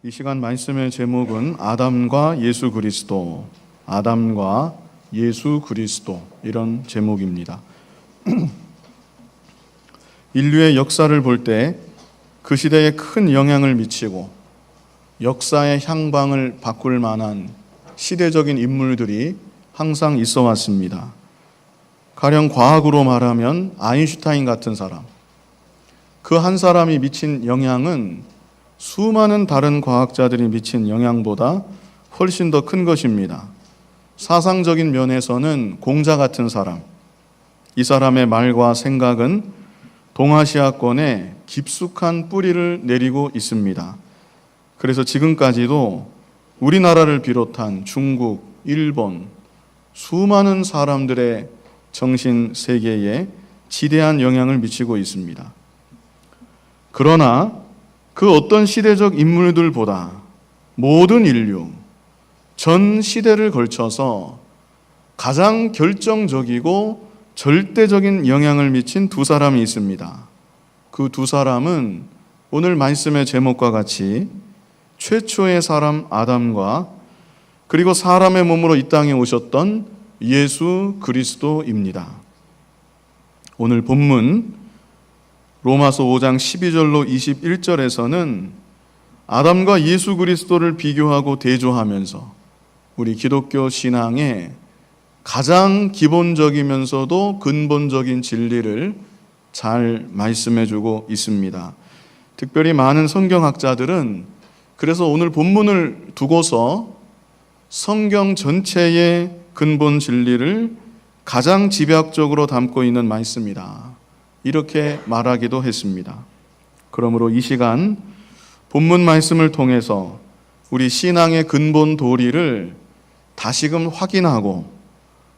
이 시간 말씀의 제목은 아담과 예수 그리스도, 아담과 예수 그리스도 이런 제목입니다. 인류의 역사를 볼 때 그 시대에 큰 영향을 미치고 역사의 향방을 바꿀 만한 시대적인 인물들이 항상 있어 왔습니다. 가령 과학으로 말하면 아인슈타인 같은 사람, 그 한 사람이 미친 영향은 수많은 다른 과학자들이 미친 영향보다 훨씬 더 큰 것입니다. 사상적인 면에서는 공자 같은 사람, 이 사람의 말과 생각은 동아시아권에 깊숙한 뿌리를 내리고 있습니다. 그래서 지금까지도 우리나라를 비롯한 중국, 일본, 수많은 사람들의 정신 세계에 지대한 영향을 미치고 있습니다. 그러나 그 어떤 시대적 인물들보다 모든 인류, 전 시대를 걸쳐서 가장 결정적이고 절대적인 영향을 미친 두 사람이 있습니다. 그 두 사람은 오늘 말씀의 제목과 같이 최초의 사람 아담과 그리고 사람의 몸으로 이 땅에 오셨던 예수 그리스도입니다. 오늘 본문 로마서 5장 12절로 21절에서는 아담과 예수 그리스도를 비교하고 대조하면서 우리 기독교 신앙의 가장 기본적이면서도 근본적인 진리를 잘 말씀해주고 있습니다. 특별히 많은 성경학자들은 그래서 오늘 본문을 두고서 성경 전체의 근본 진리를 가장 집약적으로 담고 있는 말씀이다, 이렇게 말하기도 했습니다. 그러므로 이 시간 본문 말씀을 통해서 우리 신앙의 근본 도리를 다시금 확인하고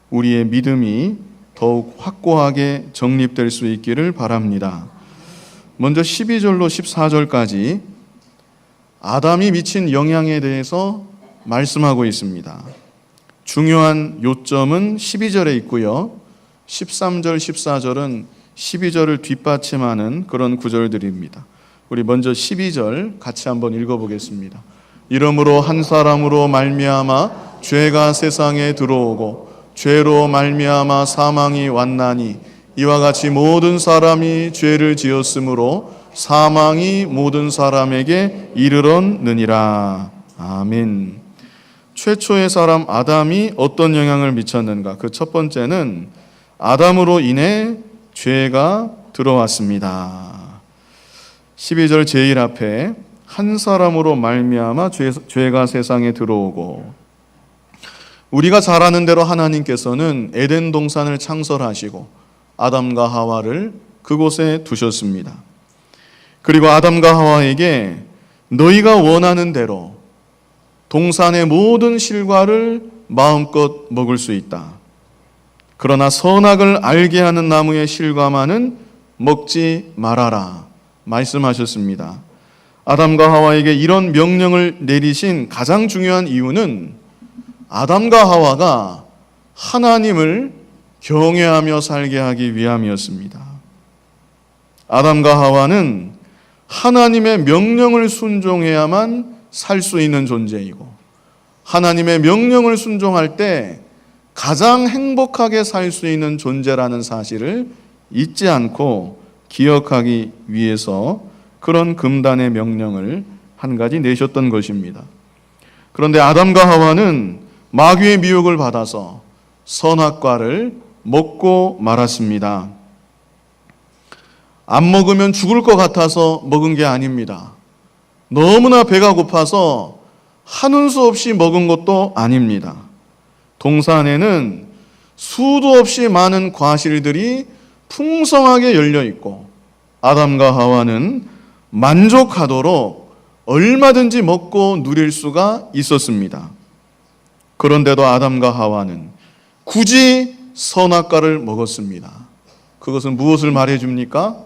우리의 믿음이 더욱 확고하게 정립될 수 있기를 바랍니다. 먼저 12절로 14절까지 아담이 미친 영향에 대해서 말씀하고 있습니다. 중요한 요점은 12절에 있고요. 13절, 14절은 12절을 뒷받침하는 그런 구절들입니다. 우리 먼저 12절 같이 한번 읽어보겠습니다. 이러므로 한 사람으로 말미암아 죄가 세상에 들어오고 죄로 말미암아 사망이 왔나니 이와 같이 모든 사람이 죄를 지었으므로 사망이 모든 사람에게 이르렀느니라. 아멘. 최초의 사람 아담이 어떤 영향을 미쳤는가? 그 첫 번째는 아담으로 인해 죄가 들어왔습니다. 12절 제일 앞에 한 사람으로 말미암아 죄가 세상에 들어오고, 우리가 잘 아는 대로 하나님께서는 에덴 동산을 창설하시고 아담과 하와를 그곳에 두셨습니다. 그리고 아담과 하와에게 너희가 원하는 대로 동산의 모든 실과를 마음껏 먹을 수 있다. 그러나 선악을 알게 하는 나무의 실과만은 먹지 말아라 말씀하셨습니다. 아담과 하와에게 이런 명령을 내리신 가장 중요한 이유는 아담과 하와가 하나님을 경외하며 살게 하기 위함이었습니다. 아담과 하와는 하나님의 명령을 순종해야만 살 수 있는 존재이고, 하나님의 명령을 순종할 때 가장 행복하게 살 수 있는 존재라는 사실을 잊지 않고 기억하기 위해서 그런 금단의 명령을 한 가지 내셨던 것입니다. 그런데 아담과 하와는 마귀의 미혹을 받아서 선악과를 먹고 말았습니다. 안 먹으면 죽을 것 같아서 먹은 게 아닙니다. 너무나 배가 고파서 한운 수 없이 먹은 것도 아닙니다. 동산에는 수도 없이 많은 과실들이 풍성하게 열려 있고 아담과 하와는 만족하도록 얼마든지 먹고 누릴 수가 있었습니다. 그런데도 아담과 하와는 굳이 선악과를 먹었습니다. 그것은 무엇을 말해줍니까?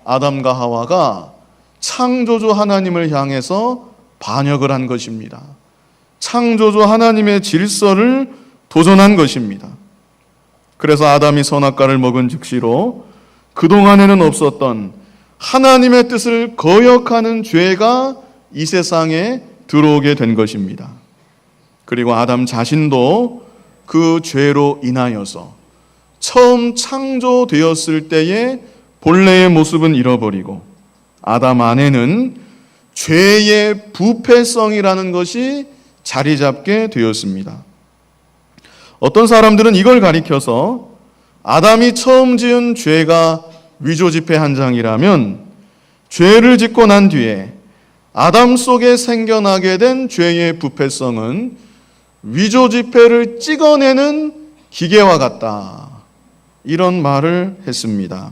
아담과 하와가 창조주 하나님을 향해서 반역을 한 것입니다. 창조주 하나님의 질서를 도전한 것입니다. 그래서 아담이 선악과를 먹은 즉시로 그동안에는 없었던 하나님의 뜻을 거역하는 죄가 이 세상에 들어오게 된 것입니다. 그리고 아담 자신도 그 죄로 인하여서 처음 창조되었을 때의 본래의 모습은 잃어버리고 아담 안에는 죄의 부패성이라는 것이 자리 잡게 되었습니다. 어떤 사람들은 이걸 가리켜서 아담이 처음 지은 죄가 위조지폐 한 장이라면 죄를 짓고 난 뒤에 아담 속에 생겨나게 된 죄의 부패성은 위조지폐를 찍어내는 기계와 같다. 이런 말을 했습니다.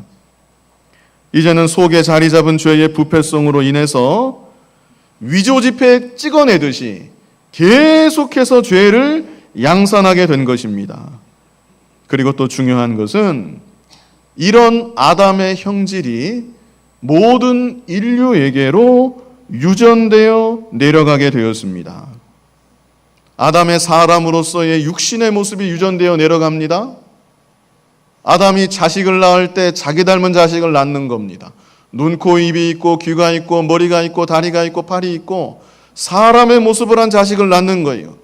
이제는 속에 자리 잡은 죄의 부패성으로 인해서 위조지폐 찍어내듯이 계속해서 죄를 양산하게 된 것입니다. 그리고 또 중요한 것은 이런 아담의 형질이 모든 인류에게로 유전되어 내려가게 되었습니다. 아담의 사람으로서의 육신의 모습이 유전되어 내려갑니다. 아담이 자식을 낳을 때 자기 닮은 자식을 낳는 겁니다. 눈, 코, 입이 있고 귀가 있고 머리가 있고 다리가 있고 팔이 있고 사람의 모습을 한 자식을 낳는 거예요.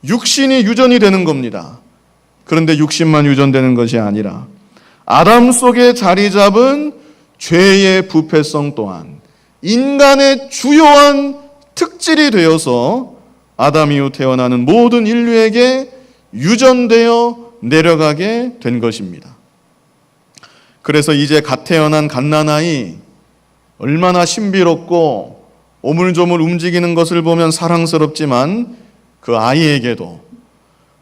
육신이 유전이 되는 겁니다. 그런데 육신만 유전되는 것이 아니라 아담 속에 자리 잡은 죄의 부패성 또한 인간의 주요한 특질이 되어서 아담 이후 태어나는 모든 인류에게 유전되어 내려가게 된 것입니다. 그래서 이제 갓 태어난 갓난아이 얼마나 신비롭고 오물조물 움직이는 것을 보면 사랑스럽지만 그 아이에게도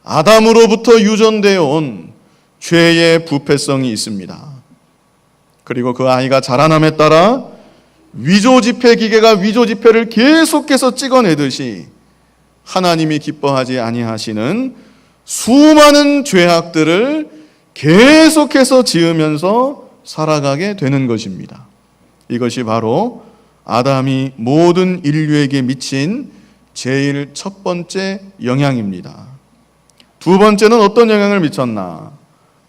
아담으로부터 유전되어 온 죄의 부패성이 있습니다. 그리고 그 아이가 자라남에 따라 위조지폐 기계가 위조지폐를 계속해서 찍어내듯이 하나님이 기뻐하지 아니하시는 수많은 죄악들을 계속해서 지으면서 살아가게 되는 것입니다. 이것이 바로 아담이 모든 인류에게 미친 제일 첫 번째 영향입니다. 두 번째는 어떤 영향을 미쳤나?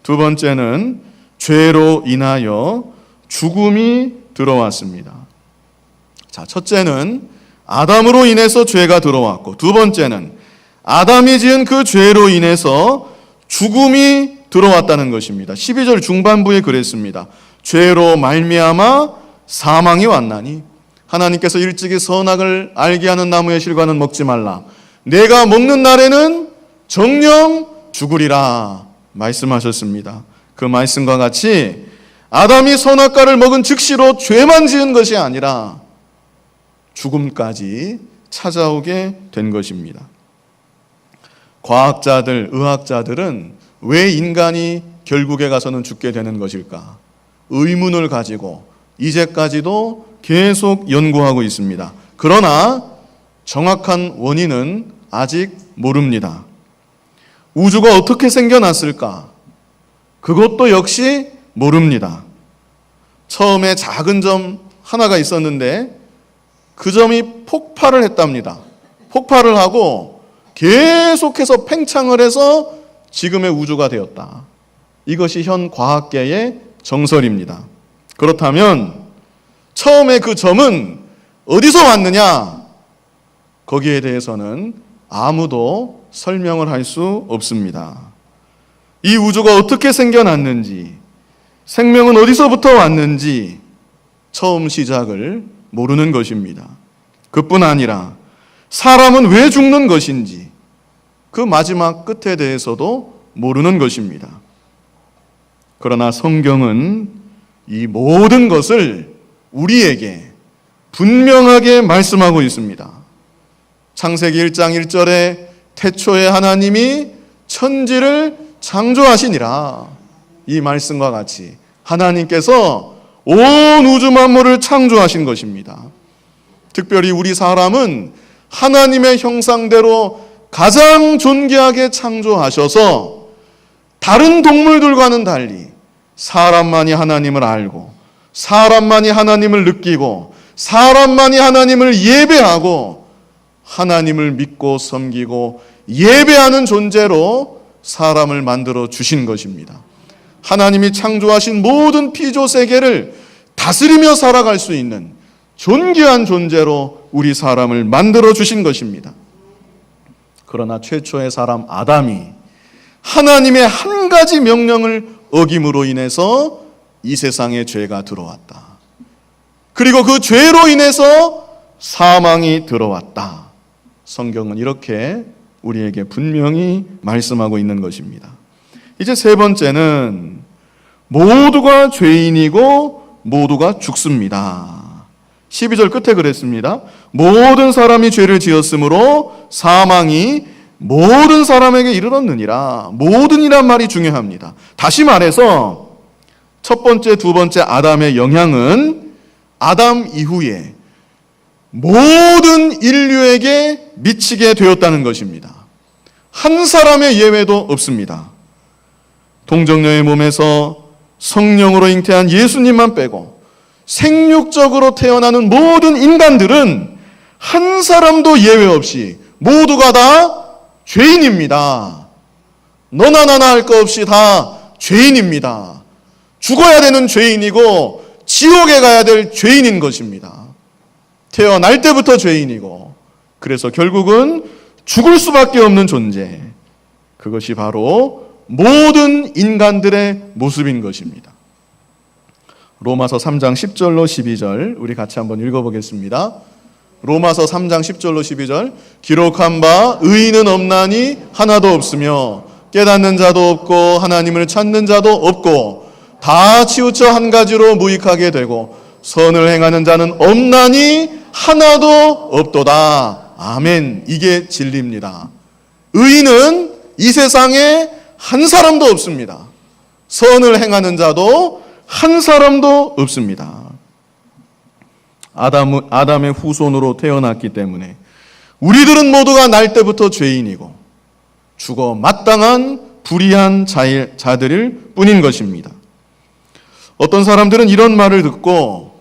두 번째는 죄로 인하여 죽음이 들어왔습니다. 자, 첫째는 아담으로 인해서 죄가 들어왔고, 두 번째는 아담이 지은 그 죄로 인해서 죽음이 들어왔다는 것입니다. 12절 중반부에 그랬습니다. 죄로 말미암아 사망이 왔나니 하나님께서 일찍이 선악을 알게 하는 나무의 실과는 먹지 말라. 내가 먹는 날에는 정녕 죽으리라 말씀하셨습니다. 그 말씀과 같이 아담이 선악과를 먹은 즉시로 죄만 지은 것이 아니라 죽음까지 찾아오게 된 것입니다. 과학자들, 의학자들은 왜 인간이 결국에 가서는 죽게 되는 것일까? 의문을 가지고 이제까지도 계속 연구하고 있습니다. 그러나 정확한 원인은 아직 모릅니다. 우주가 어떻게 생겨났을까? 그것도 역시 모릅니다. 처음에 작은 점 하나가 있었는데 그 점이 폭발을 했답니다. 폭발을 하고 계속해서 팽창을 해서 지금의 우주가 되었다. 이것이 현 과학계의 정설입니다. 그렇다면 처음에 그 점은 어디서 왔느냐? 거기에 대해서는 아무도 설명을 할 수 없습니다. 이 우주가 어떻게 생겨났는지, 생명은 어디서부터 왔는지 처음 시작을 모르는 것입니다. 그뿐 아니라 사람은 왜 죽는 것인지 그 마지막 끝에 대해서도 모르는 것입니다. 그러나 성경은 이 모든 것을 우리에게 분명하게 말씀하고 있습니다. 창세기 1장 1절에 태초에 하나님이 천지를 창조하시니라. 이 말씀과 같이 하나님께서 온 우주 만물을 창조하신 것입니다. 특별히 우리 사람은 하나님의 형상대로 가장 존귀하게 창조하셔서 다른 동물들과는 달리 사람만이 하나님을 알고 사람만이 하나님을 느끼고 사람만이 하나님을 예배하고 하나님을 믿고 섬기고 예배하는 존재로 사람을 만들어 주신 것입니다. 하나님이 창조하신 모든 피조 세계를 다스리며 살아갈 수 있는 존귀한 존재로 우리 사람을 만들어 주신 것입니다. 그러나 최초의 사람 아담이 하나님의 한 가지 명령을 어김으로 인해서 이 세상에 죄가 들어왔다. 그리고 그 죄로 인해서 사망이 들어왔다. 성경은 이렇게 우리에게 분명히 말씀하고 있는 것입니다. 이제 세 번째는 모두가 죄인이고 모두가 죽습니다. 12절 끝에 그랬습니다. 모든 사람이 죄를 지었으므로 사망이 모든 사람에게 이르렀느니라. 모든이란 말이 중요합니다. 다시 말해서 첫 번째, 두 번째 아담의 영향은 아담 이후에 모든 인류에게 미치게 되었다는 것입니다. 한 사람의 예외도 없습니다. 동정녀의 몸에서 성령으로 잉태한 예수님만 빼고 생육적으로 태어나는 모든 인간들은 한 사람도 예외 없이 모두가 다 죄인입니다. 너나 나나 할 것 없이 다 죄인입니다. 죽어야 되는 죄인이고 지옥에 가야 될 죄인인 것입니다. 태어날 때부터 죄인이고 그래서 결국은 죽을 수밖에 없는 존재. 그것이 바로 모든 인간들의 모습인 것입니다. 로마서 3장 10절로 12절 우리 같이 한번 읽어보겠습니다. 로마서 3장 10절로 12절 기록한 바 의인은 없나니 하나도 없으며 깨닫는 자도 없고 하나님을 찾는 자도 없고 다 치우쳐 한 가지로 무익하게 되고 선을 행하는 자는 없나니 하나도 없도다. 아멘. 이게 진리입니다. 의인은 이 세상에 한 사람도 없습니다. 선을 행하는 자도 한 사람도 없습니다. 아담의 후손으로 태어났기 때문에 우리들은 모두가 날 때부터 죄인이고 죽어 마땅한 불의한 자들일 뿐인 것입니다. 어떤 사람들은 이런 말을 듣고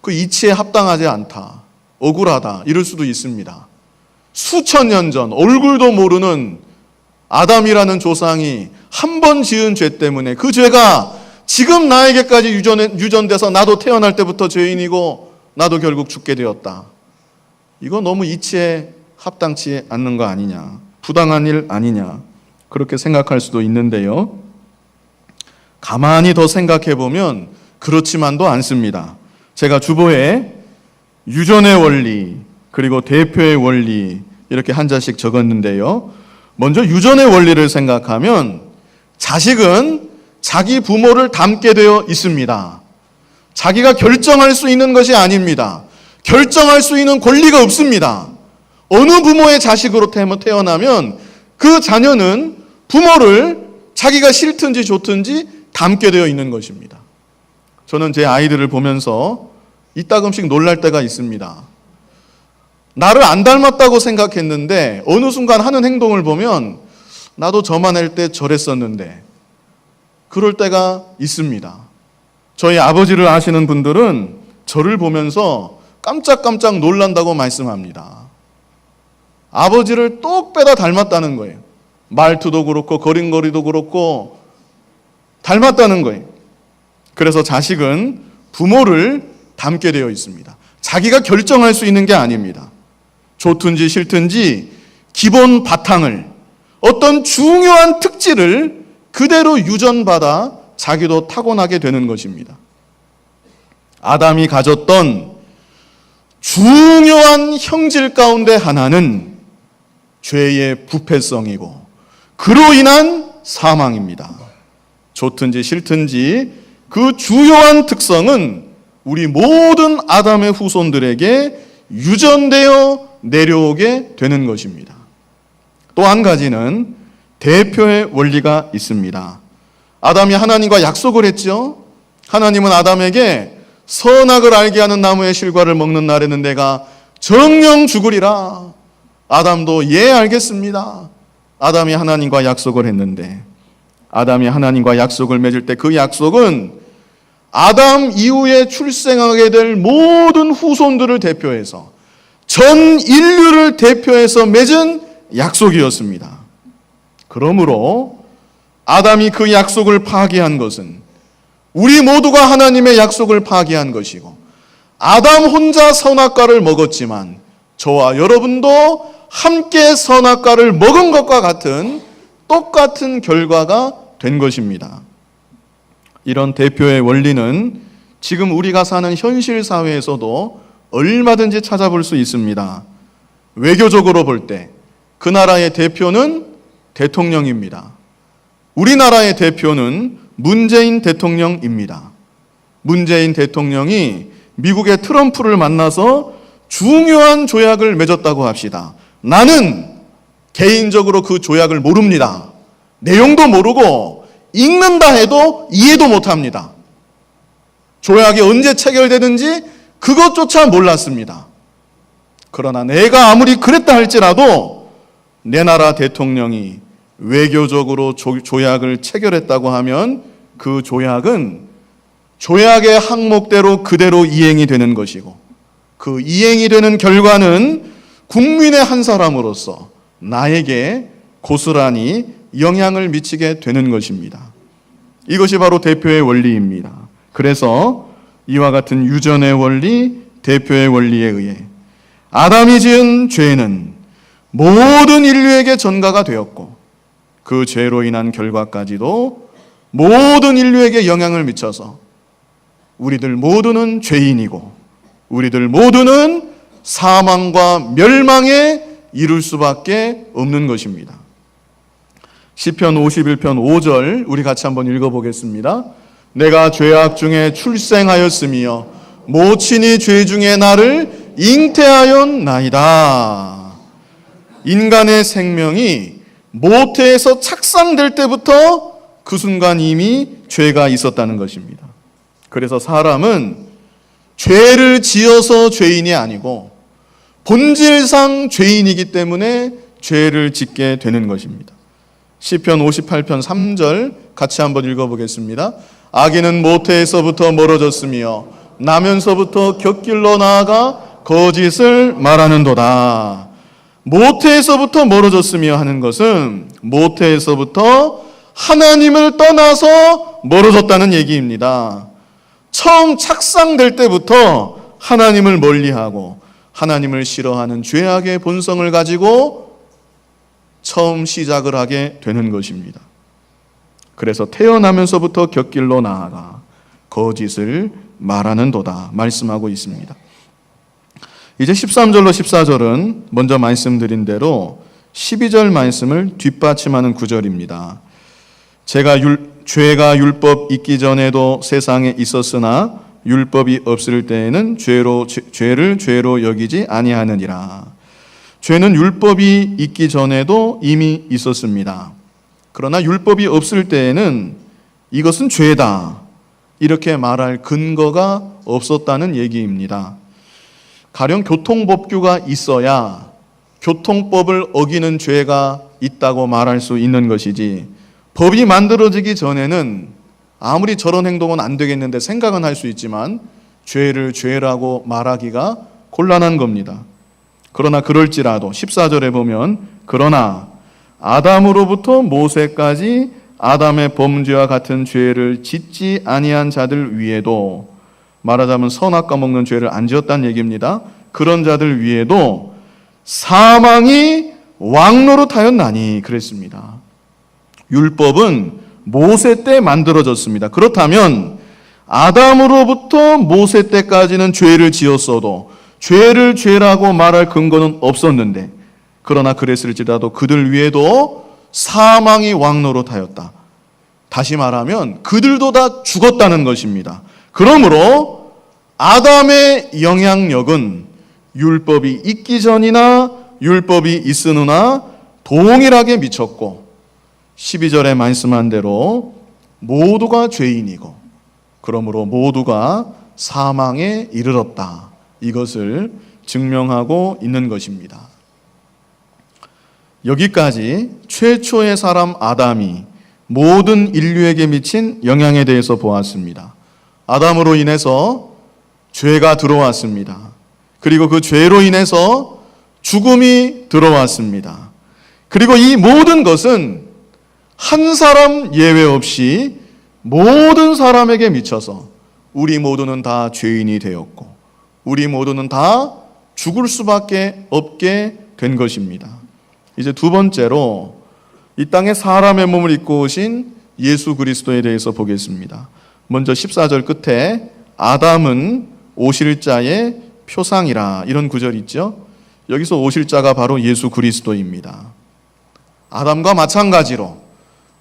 그 이치에 합당하지 않다, 억울하다 이럴 수도 있습니다. 수천 년 전 얼굴도 모르는 아담이라는 조상이 한 번 지은 죄 때문에 그 죄가 지금 나에게까지 유전돼서 나도 태어날 때부터 죄인이고 나도 결국 죽게 되었다. 이거 너무 이치에 합당치 않는 거 아니냐, 부당한 일 아니냐 그렇게 생각할 수도 있는데요. 가만히 더 생각해 보면 그렇지만도 않습니다. 제가 주보에 유전의 원리 그리고 대표의 원리 이렇게 한 자씩 적었는데요. 먼저 유전의 원리를 생각하면 자식은 자기 부모를 닮게 되어 있습니다. 자기가 결정할 수 있는 것이 아닙니다. 결정할 수 있는 권리가 없습니다. 어느 부모의 자식으로 태어나면 그 자녀는 부모를 자기가 싫든지 좋든지 닮게 되어 있는 것입니다. 저는 제 아이들을 보면서 이따금씩 놀랄 때가 있습니다. 나를 안 닮았다고 생각했는데 어느 순간 하는 행동을 보면 나도 저만 할 때 저랬었는데 그럴 때가 있습니다. 저희 아버지를 아시는 분들은 저를 보면서 깜짝깜짝 놀란다고 말씀합니다. 아버지를 똑 빼다 닮았다는 거예요. 말투도 그렇고 걸음걸이도 그렇고 닮았다는 거예요. 그래서 자식은 부모를 닮게 되어 있습니다. 자기가 결정할 수 있는 게 아닙니다. 좋든지 싫든지 기본 바탕을 어떤 중요한 특질을 그대로 유전받아 자기도 타고나게 되는 것입니다. 아담이 가졌던 중요한 형질 가운데 하나는 죄의 부패성이고 그로 인한 사망입니다. 좋든지 싫든지 그 주요한 특성은 우리 모든 아담의 후손들에게 유전되어 내려오게 되는 것입니다. 또 한 가지는 대표의 원리가 있습니다. 아담이 하나님과 약속을 했죠. 하나님은 아담에게 선악을 알게 하는 나무의 실과를 먹는 날에는 내가 정령 죽으리라. 아담도 예 알겠습니다. 아담이 하나님과 약속을 했는데 아담이 하나님과 약속을 맺을 때 그 약속은 아담 이후에 출생하게 될 모든 후손들을 대표해서 전 인류를 대표해서 맺은 약속이었습니다. 그러므로 아담이 그 약속을 파기한 것은 우리 모두가 하나님의 약속을 파기한 것이고 아담 혼자 선악과를 먹었지만 저와 여러분도 함께 선악과를 먹은 것과 같은 똑같은 결과가 된 것입니다. 이런 대표의 원리는 지금 우리가 사는 현실 사회에서도 얼마든지 찾아볼 수 있습니다. 외교적으로 볼 때 그 나라의 대표는 대통령입니다. 우리나라의 대표는 문재인 대통령입니다. 문재인 대통령이 미국의 트럼프를 만나서 중요한 조약을 맺었다고 합시다. 나는 개인적으로 그 조약을 모릅니다. 내용도 모르고 읽는다 해도 이해도 못합니다. 조약이 언제 체결되는지 그것조차 몰랐습니다. 그러나 내가 아무리 그랬다 할지라도 내 나라 대통령이 외교적으로 조약을 체결했다고 하면 그 조약은 조약의 항목대로 그대로 이행이 되는 것이고 그 이행이 되는 결과는 국민의 한 사람으로서 나에게 고스란히 영향을 미치게 되는 것입니다. 이것이 바로 대표의 원리입니다. 그래서 이와 같은 유전의 원리, 대표의 원리에 의해 아담이 지은 죄는 모든 인류에게 전가가 되었고 그 죄로 인한 결과까지도 모든 인류에게 영향을 미쳐서 우리들 모두는 죄인이고 우리들 모두는 사망과 멸망에 이를 수밖에 없는 것입니다. 시편 51편 5절 우리 같이 한번 읽어보겠습니다. 내가 죄악 중에 출생하였으며 모친이 죄 중에 나를 잉태하였나이다. 인간의 생명이 모태에서 착상될 때부터 그 순간 이미 죄가 있었다는 것입니다. 그래서 사람은 죄를 지어서 죄인이 아니고 본질상 죄인이기 때문에 죄를 짓게 되는 것입니다. 시편 58편 3절 같이 한번 읽어보겠습니다. 악인은 모태에서부터 멀어졌으며 나면서부터 곁길로 나아가 거짓을 말하는도다. 모태에서부터 멀어졌으며 하는 것은 모태에서부터 하나님을 떠나서 멀어졌다는 얘기입니다. 처음 착상될 때부터 하나님을 멀리하고 하나님을 싫어하는 죄악의 본성을 가지고 처음 시작을 하게 되는 것입니다. 그래서 태어나면서부터 곁길로 나아가 거짓을 말하는도다 말씀하고 있습니다. 이제 13절로 14절은 먼저 말씀드린 대로 12절 말씀을 뒷받침하는 구절입니다. 죄가 율법 있기 전에도 세상에 있었으나 율법이 없을 때에는 죄를 죄로 여기지 아니하느니라. 죄는 율법이 있기 전에도 이미 있었습니다. 그러나 율법이 없을 때에는 이것은 죄다 이렇게 말할 근거가 없었다는 얘기입니다. 가령 교통법규가 있어야 교통법을 어기는 죄가 있다고 말할 수 있는 것이지 법이 만들어지기 전에는 아무리 저런 행동은 안 되겠는데 생각은 할 수 있지만 죄를 죄라고 말하기가 곤란한 겁니다. 그러나 그럴지라도 14절에 보면 그러나 아담으로부터 모세까지 아담의 범죄와 같은 죄를 짓지 아니한 자들 위에도 말하자면 선악과 먹는 죄를 안 지었다는 얘기입니다. 그런 자들 위에도 사망이 왕노릇하였나니 그랬습니다. 율법은 모세 때 만들어졌습니다. 그렇다면 아담으로부터 모세 때까지는 죄를 지었어도 죄를 죄라고 말할 근거는 없었는데 그러나 그랬을지라도 그들 위에도 사망이 왕노릇하였다. 다시 말하면 그들도 다 죽었다는 것입니다. 그러므로 아담의 영향력은 율법이 있기 전이나 율법이 있으나 동일하게 미쳤고 12절에 말씀한 대로 모두가 죄인이고 그러므로 모두가 사망에 이르렀다. 이것을 증명하고 있는 것입니다. 여기까지 최초의 사람 아담이 모든 인류에게 미친 영향에 대해서 보았습니다. 아담으로 인해서 죄가 들어왔습니다. 그리고 그 죄로 인해서 죽음이 들어왔습니다. 그리고 이 모든 것은 한 사람 예외 없이 모든 사람에게 미쳐서 우리 모두는 다 죄인이 되었고 우리 모두는 다 죽을 수밖에 없게 된 것입니다. 이제 두 번째로 이 땅에 사람의 몸을 입고 오신 예수 그리스도에 대해서 보겠습니다. 먼저 14절 끝에 아담은 오실 자의 표상이라, 이런 구절이 있죠. 여기서 오실 자가 바로 예수 그리스도입니다. 아담과 마찬가지로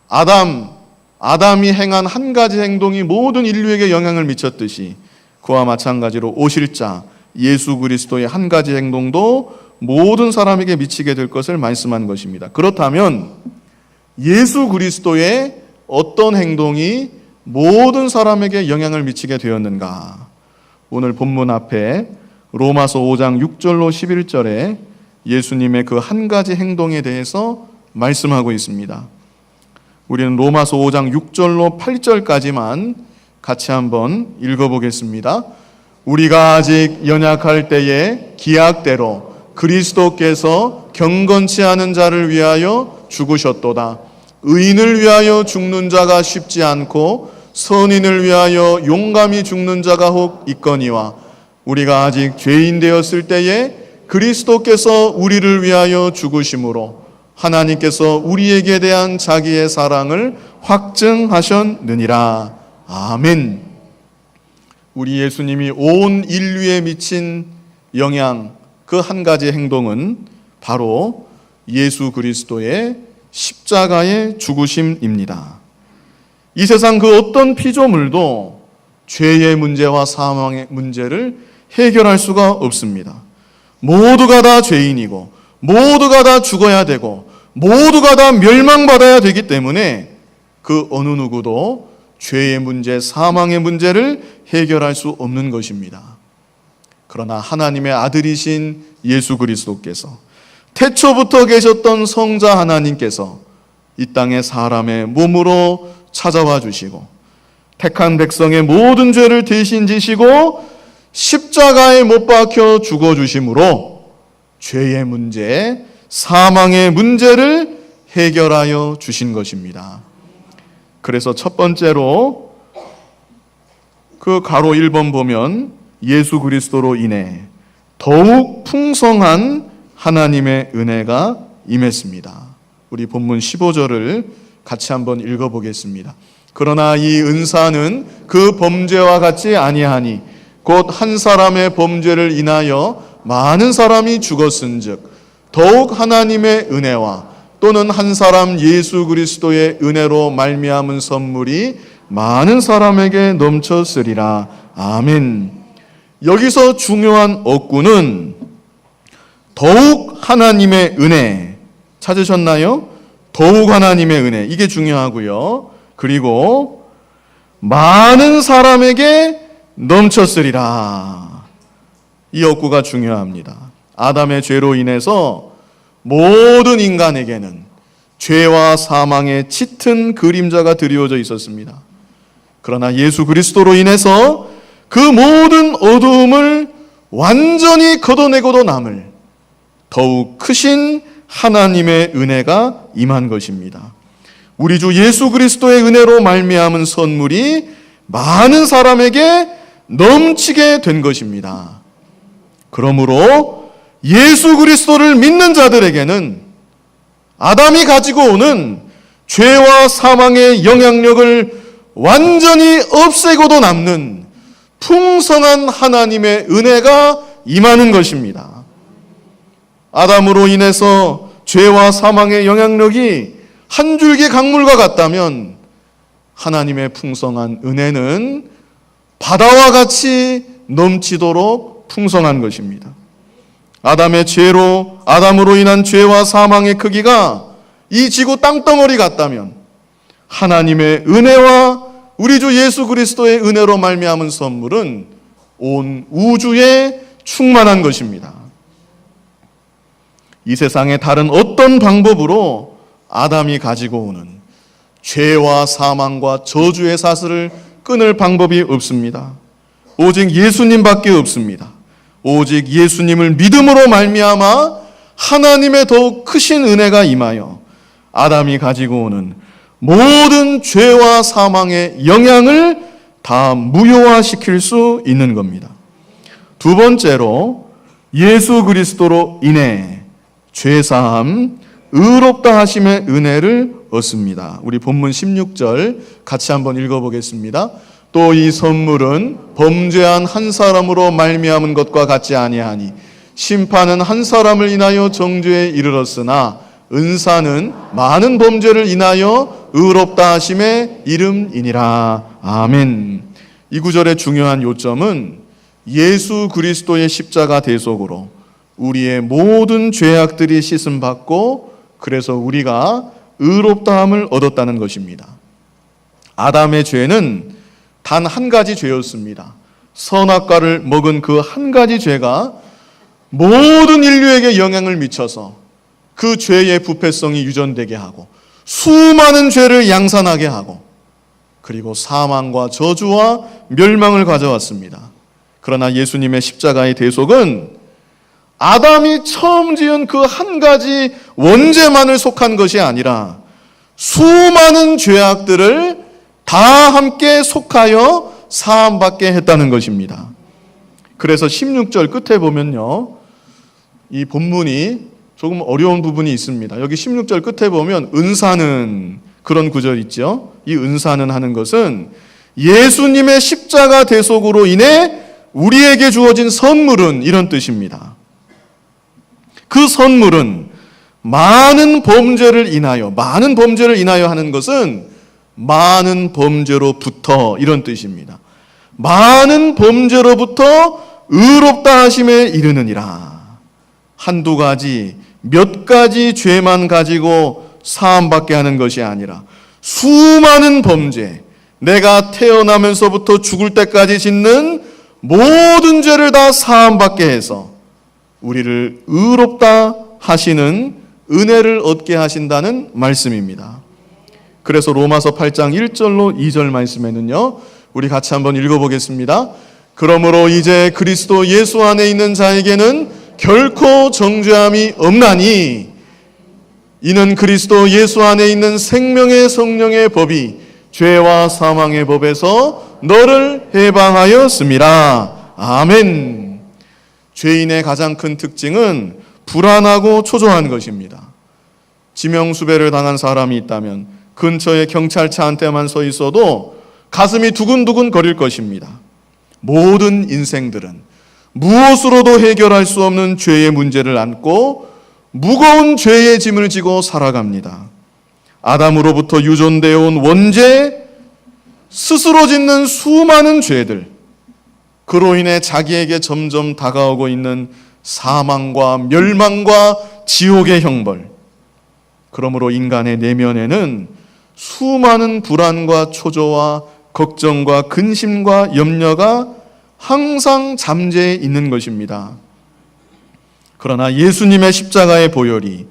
아담이 행한 한 가지 행동이 모든 인류에게 영향을 미쳤듯이 그와 마찬가지로 오실 자 예수 그리스도의 한 가지 행동도 모든 사람에게 미치게 될 것을 말씀한 것입니다. 그렇다면 예수 그리스도의 어떤 행동이 모든 사람에게 영향을 미치게 되었는가? 오늘 본문 앞에 로마서 5장 6절로 11절에 예수님의 그 한 가지 행동에 대해서 말씀하고 있습니다. 우리는 로마서 5장 6절로 8절까지만 같이 한번 읽어보겠습니다. 우리가 아직 연약할 때에 기약대로 그리스도께서 경건치 않은 자를 위하여 죽으셨도다. 의인을 위하여 죽는 자가 쉽지 않고 선인을 위하여 용감히 죽는 자가 혹 있거니와 우리가 아직 죄인 되었을 때에 그리스도께서 우리를 위하여 죽으심으로 하나님께서 우리에게 대한 자기의 사랑을 확증하셨느니라. 아멘. 우리 예수님이 온 인류에 미친 영향, 그 한 가지 행동은 바로 예수 그리스도의 십자가의 죽으심입니다. 이 세상 그 어떤 피조물도 죄의 문제와 사망의 문제를 해결할 수가 없습니다. 모두가 다 죄인이고 모두가 다 죽어야 되고 모두가 다 멸망받아야 되기 때문에 그 어느 누구도 죄의 문제, 사망의 문제를 해결할 수 없는 것입니다. 그러나 하나님의 아들이신 예수 그리스도께서, 태초부터 계셨던 성자 하나님께서 이 땅에 사람의 몸으로 찾아와 주시고 택한 백성의 모든 죄를 대신 지시고 십자가에 못 박혀 죽어주심으로 죄의 문제, 사망의 문제를 해결하여 주신 것입니다. 그래서 첫 번째로 그 가로 1번 보면 예수 그리스도로 인해 더욱 풍성한 하나님의 은혜가 임했습니다. 우리 본문 15절을 같이 한번 읽어보겠습니다. 그러나 이 은사는 그 범죄와 같지 아니하니 곧 한 사람의 범죄를 인하여 많은 사람이 죽었은즉 더욱 하나님의 은혜와 또는 한 사람 예수 그리스도의 은혜로 말미암은 선물이 많은 사람에게 넘쳤으리라. 아멘. 여기서 중요한 어구는 더욱 하나님의 은혜, 찾으셨나요? 더욱 하나님의 은혜, 이게 중요하고요. 그리고 많은 사람에게 넘쳤으리라. 이 어구가 중요합니다. 아담의 죄로 인해서 모든 인간에게는 죄와 사망의 짙은 그림자가 드리워져 있었습니다. 그러나 예수 그리스도로 인해서 그 모든 어두움을 완전히 걷어내고도 남을 더욱 크신 하나님의 은혜가 임한 것입니다. 우리 주 예수 그리스도의 은혜로 말미암은 선물이 많은 사람에게 넘치게 된 것입니다. 그러므로 예수 그리스도를 믿는 자들에게는 아담이 가지고 오는 죄와 사망의 영향력을 완전히 없애고도 남는 풍성한 하나님의 은혜가 임하는 것입니다. 아담으로 인해서 죄와 사망의 영향력이 한 줄기 강물과 같다면 하나님의 풍성한 은혜는 바다와 같이 넘치도록 풍성한 것입니다. 아담으로 인한 죄와 사망의 크기가 이 지구 땅덩어리 같다면 하나님의 은혜와 우리 주 예수 그리스도의 은혜로 말미암은 선물은 온 우주에 충만한 것입니다. 이 세상의 다른 어떤 방법으로 아담이 가지고 오는 죄와 사망과 저주의 사슬을 끊을 방법이 없습니다. 오직 예수님밖에 없습니다. 오직 예수님을 믿음으로 말미암아 하나님의 더욱 크신 은혜가 임하여 아담이 가지고 오는 모든 죄와 사망의 영향을 다 무효화시킬 수 있는 겁니다. 두 번째로 예수 그리스도로 인해 죄사함, 의롭다 하심의 은혜를 얻습니다. 우리 본문 16절 같이 한번 읽어보겠습니다. 또 이 선물은 범죄한 한 사람으로 말미암은 것과 같지 아니하니 심판은 한 사람을 인하여 정죄에 이르렀으나 은사는 많은 범죄를 인하여 의롭다 하심의 이름이니라. 아멘. 이 구절의 중요한 요점은 예수 그리스도의 십자가 대속으로 우리의 모든 죄악들이 씻음받고 그래서 우리가 의롭다함을 얻었다는 것입니다. 아담의 죄는 단 한 가지 죄였습니다. 선악과를 먹은 그 한 가지 죄가 모든 인류에게 영향을 미쳐서 그 죄의 부패성이 유전되게 하고 수많은 죄를 양산하게 하고 그리고 사망과 저주와 멸망을 가져왔습니다. 그러나 예수님의 십자가의 대속은 아담이 처음 지은 그 한 가지 원죄만을 속한 것이 아니라 수많은 죄악들을 다 함께 속하여 사함받게 했다는 것입니다. 그래서 16절 끝에 보면요, 이 본문이 조금 어려운 부분이 있습니다. 여기 16절 끝에 보면 은사는 그런 구절 있죠. 이 은사는 하는 것은 예수님의 십자가 대속으로 인해 우리에게 주어진 선물은 이런 뜻입니다. 그 선물은 많은 범죄를 인하여 하는 것은 많은 범죄로부터 이런 뜻입니다. 많은 범죄로부터 의롭다 하심에 이르느니라. 한두 가지, 몇 가지 죄만 가지고 사함받게 하는 것이 아니라 수많은 범죄, 내가 태어나면서부터 죽을 때까지 짓는 모든 죄를 다 사함받게 해서 우리를 의롭다 하시는 은혜를 얻게 하신다는 말씀입니다. 그래서 로마서 8장 1절로 2절 말씀에는요, 우리 같이 한번 읽어보겠습니다. 그러므로 이제 그리스도 예수 안에 있는 자에게는 결코 정죄함이 없나니 이는 그리스도 예수 안에 있는 생명의 성령의 법이 죄와 사망의 법에서 너를 해방하였음이라. 아멘. 죄인의 가장 큰 특징은 불안하고 초조한 것입니다. 지명수배를 당한 사람이 있다면 근처에 경찰차한테만 서 있어도 가슴이 두근두근 거릴 것입니다. 모든 인생들은 무엇으로도 해결할 수 없는 죄의 문제를 안고 무거운 죄의 짐을 지고 살아갑니다. 아담으로부터 유전되어 온 원죄, 스스로 짓는 수많은 죄들, 그로 인해 자기에게 점점 다가오고 있는 사망과 멸망과 지옥의 형벌. 그러므로 인간의 내면에는 수많은 불안과 초조와 걱정과 근심과 염려가 항상 잠재해 있는 것입니다. 그러나 예수님의 십자가의 보혈이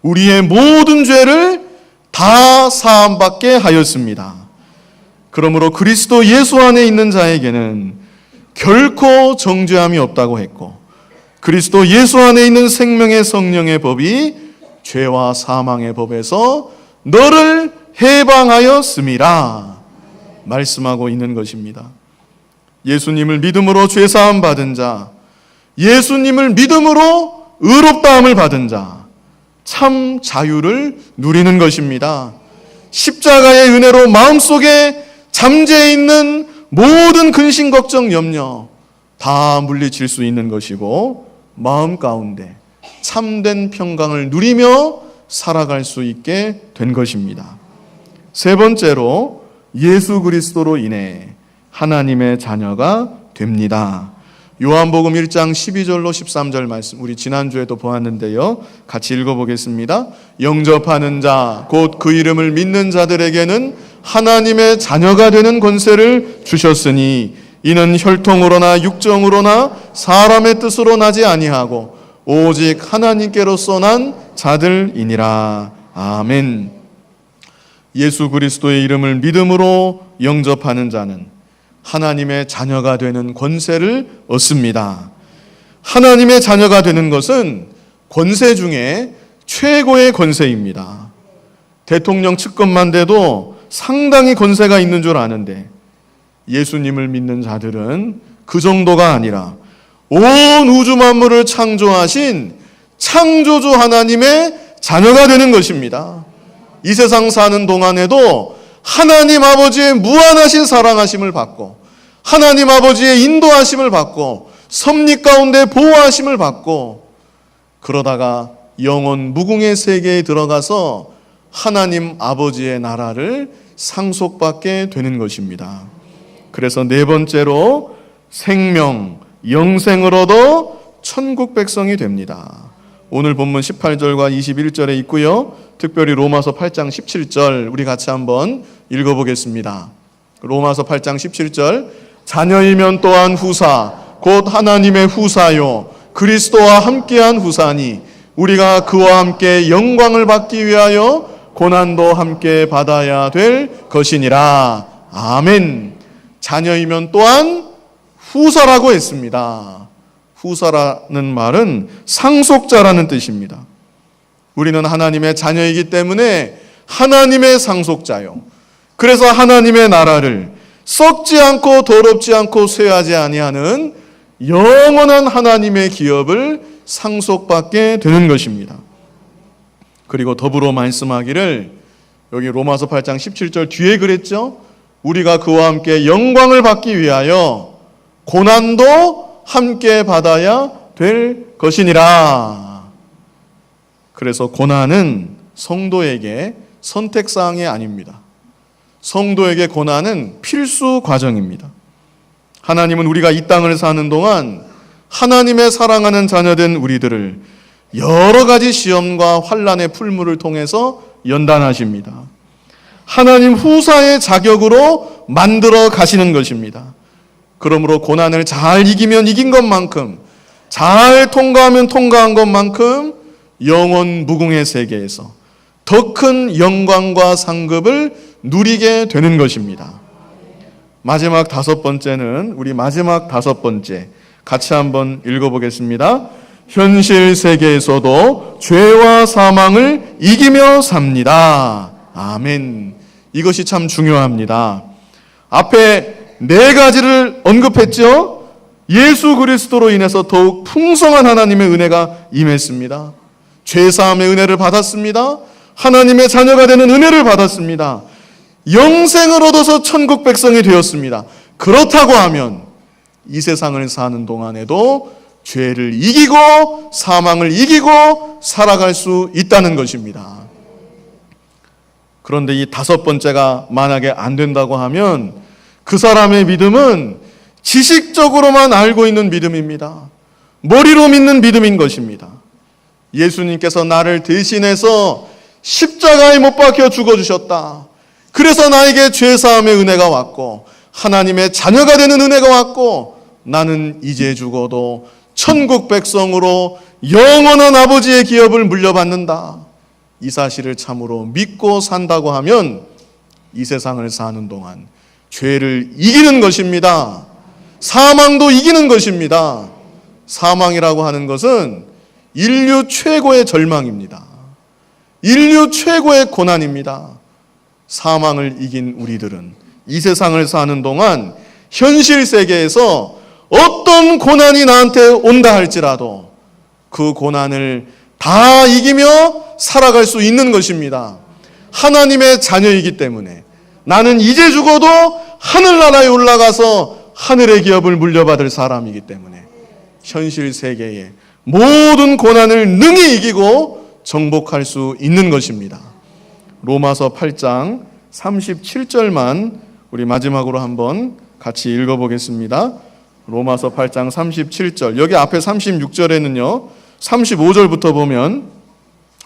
우리의 모든 죄를 다 사함받게 하였습니다. 그러므로 그리스도 예수 안에 있는 자에게는 결코 정죄함이 없다고 했고 그리스도 예수 안에 있는 생명의 성령의 법이 죄와 사망의 법에서 너를 해방하였음이라 말씀하고 있는 것입니다. 예수님을 믿음으로 죄사함 받은 자, 예수님을 믿음으로 의롭다함을 받은 자, 참 자유를 누리는 것입니다. 십자가의 은혜로 마음속에 잠재해 있는 모든 근심, 걱정, 염려 다 물리칠 수 있는 것이고 마음 가운데 참된 평강을 누리며 살아갈 수 있게 된 것입니다. 세 번째로 예수 그리스도로 인해 하나님의 자녀가 됩니다. 요한복음 1장 12절로 13절 말씀 우리 지난주에도 보았는데요. 같이 읽어보겠습니다. 영접하는 자, 곧 그 이름을 믿는 자들에게는 하나님의 자녀가 되는 권세를 주셨으니 이는 혈통으로나 육정으로나 사람의 뜻으로 나지 아니하고 오직 하나님께로서 난 자들이니라. 아멘. 예수 그리스도의 이름을 믿음으로 영접하는 자는 하나님의 자녀가 되는 권세를 얻습니다. 하나님의 자녀가 되는 것은 권세 중에 최고의 권세입니다. 대통령 측근만 돼도 상당히 권세가 있는 줄 아는데 예수님을 믿는 자들은 그 정도가 아니라 온 우주 만물을 창조하신 창조주 하나님의 자녀가 되는 것입니다. 이 세상 사는 동안에도 하나님 아버지의 무한하신 사랑하심을 받고 하나님 아버지의 인도하심을 받고 섭리 가운데 보호하심을 받고 그러다가 영원 무궁의 세계에 들어가서 하나님 아버지의 나라를 상속받게 되는 것입니다. 그래서 네 번째로 생명, 영생을 얻어 천국 백성이 됩니다. 오늘 본문 18절과 21절에 있고요. 특별히 로마서 8장 17절 우리 같이 한번 읽어보겠습니다. 로마서 8장 17절 자녀이면 또한 후사 곧 하나님의 후사요 그리스도와 함께한 후사니 우리가 그와 함께 영광을 받기 위하여 고난도 함께 받아야 될 것이니라. 아멘. 자녀이면 또한 후사라고 했습니다. 후사라는 말은 상속자라는 뜻입니다. 우리는 하나님의 자녀이기 때문에 하나님의 상속자요. 그래서 하나님의 나라를 썩지 않고 더럽지 않고 쇠하지 아니하는 영원한 하나님의 기업을 상속받게 되는 것입니다. 그리고 더불어 말씀하기를 여기 로마서 8장 17절 뒤에 그랬죠. 우리가 그와 함께 영광을 받기 위하여 고난도 함께 받아야 될 것이니라. 그래서 고난은 성도에게 선택사항이 아닙니다. 성도에게 고난은 필수 과정입니다. 하나님은 우리가 이 땅을 사는 동안 하나님의 사랑하는 자녀된 우리들을 여러 가지 시험과 환난의 풀무를 통해서 연단하십니다. 하나님 후사의 자격으로 만들어 가시는 것입니다. 그러므로 고난을 잘 이기면 이긴 것만큼, 잘 통과하면 통과한 것만큼 영원 무궁의 세계에서 더 큰 영광과 상급을 누리게 되는 것입니다. 마지막 다섯 번째는 우리 마지막 다섯 번째 같이 한번 읽어보겠습니다. 현실 세계에서도 죄와 사망을 이기며 삽니다. 아멘. 이것이 참 중요합니다. 앞에 네 가지를 언급했죠. 예수 그리스도로 인해서 더욱 풍성한 하나님의 은혜가 임했습니다. 죄사함의 은혜를 받았습니다. 하나님의 자녀가 되는 은혜를 받았습니다. 영생을 얻어서 천국 백성이 되었습니다. 그렇다고 하면 이 세상을 사는 동안에도 죄를 이기고 사망을 이기고 살아갈 수 있다는 것입니다. 그런데 이 다섯 번째가 만약에 안 된다고 하면 그 사람의 믿음은 지식적으로만 알고 있는 믿음입니다. 머리로 믿는 믿음인 것입니다. 예수님께서 나를 대신해서 십자가에 못 박혀 죽어주셨다. 그래서 나에게 죄사함의 은혜가 왔고 하나님의 자녀가 되는 은혜가 왔고 나는 이제 죽어도 천국 백성으로 영원한 아버지의 기업을 물려받는다. 이 사실을 참으로 믿고 산다고 하면 이 세상을 사는 동안 죄를 이기는 것입니다. 사망도 이기는 것입니다. 사망이라고 하는 것은 인류 최고의 절망입니다. 인류 최고의 고난입니다. 사망을 이긴 우리들은 이 세상을 사는 동안 현실 세계에서 어떤 고난이 나한테 온다 할지라도 그 고난을 다 이기며 살아갈 수 있는 것입니다. 하나님의 자녀이기 때문에 나는 이제 죽어도 하늘나라에 올라가서 하늘의 기업을 물려받을 사람이기 때문에 현실 세계의 모든 고난을 능히 이기고 정복할 수 있는 것입니다. 로마서 8장 37절만 우리 마지막으로 한번 같이 읽어보겠습니다. 로마서 8장 37절. 여기 앞에 36절에는요. 35절부터 보면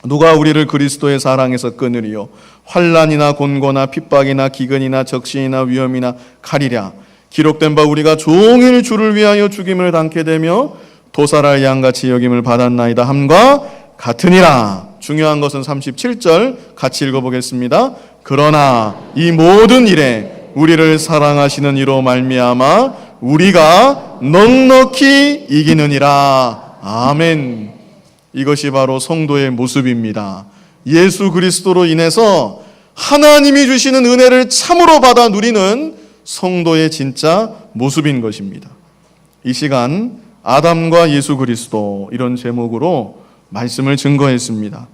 누가 우리를 그리스도의 사랑에서 끊으리요 환난이나 곤고나 핍박이나 기근이나 적신이나 위험이나 칼이랴 기록된 바 우리가 종일 주를 위하여 죽임을 당케 되며 도살할 양같이 여김을 받았나이다 함과 같으니라. 중요한 것은 37절 같이 읽어보겠습니다. 그러나 이 모든 일에 우리를 사랑하시는 이로 말미암아 우리가 넉넉히 이기느니라. 아멘. 이것이 바로 성도의 모습입니다. 예수 그리스도로 인해서 하나님이 주시는 은혜를 참으로 받아 누리는 성도의 진짜 모습인 것입니다. 이 시간 아담과 예수 그리스도, 이런 제목으로 말씀을 증거했습니다.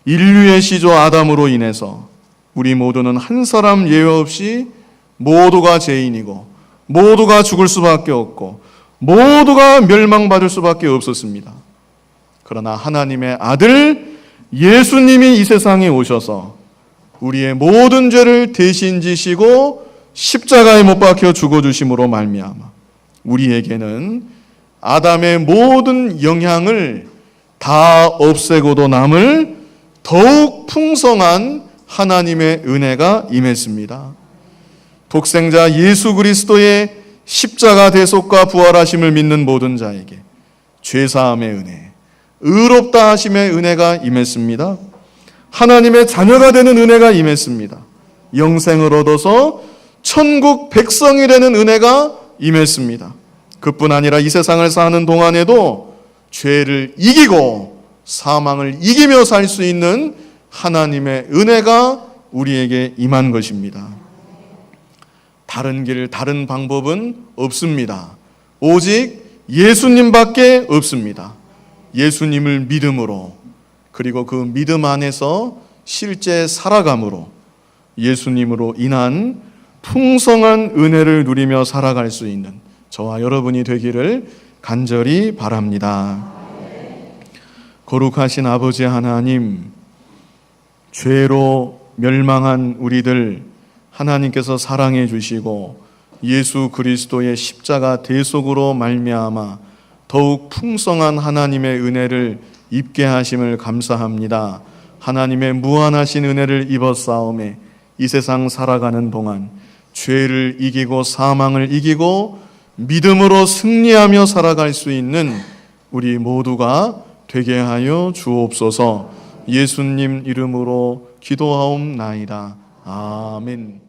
인류의 시조 아담으로 인해서 우리 모두는 한 사람 예외 없이 모두가 죄인이고 모두가 죽을 수밖에 없고 모두가 멸망받을 수밖에 없었습니다. 그러나 하나님의 아들 예수님이 이 세상에 오셔서 우리의 모든 죄를 대신 지시고 십자가에 못 박혀 죽어주심으로 말미암아 우리에게는 아담의 모든 영향을 다 없애고도 남을 더욱 풍성한 하나님의 은혜가 임했습니다. 독생자 예수 그리스도의 십자가 대속과 부활하심을 믿는 모든 자에게 죄사함의 은혜, 의롭다 하심의 은혜가 임했습니다. 하나님의 자녀가 되는 은혜가 임했습니다. 영생을 얻어서 천국 백성이 되는 은혜가 임했습니다. 그뿐 아니라 이 세상을 사는 동안에도 죄를 이기고 사망을 이기며 살 수 있는 하나님의 은혜가 우리에게 임한 것입니다. 다른 길, 다른 방법은 없습니다. 오직 예수님밖에 없습니다. 예수님을 믿음으로, 그리고 그 믿음 안에서 실제 살아감으로 예수님으로 인한 풍성한 은혜를 누리며 살아갈 수 있는 저와 여러분이 되기를 간절히 바랍니다. 거룩하신 아버지 하나님, 죄로 멸망한 우리들 하나님께서 사랑해 주시고 예수 그리스도의 십자가 대속으로 말미암아 더욱 풍성한 하나님의 은혜를 입게 하심을 감사합니다. 하나님의 무한하신 은혜를 입었사오매 이 세상 살아가는 동안 죄를 이기고 사망을 이기고 믿음으로 승리하며 살아갈 수 있는 우리 모두가 되게 하여 주옵소서. 예수님 이름으로 기도하옵나이다. 아멘.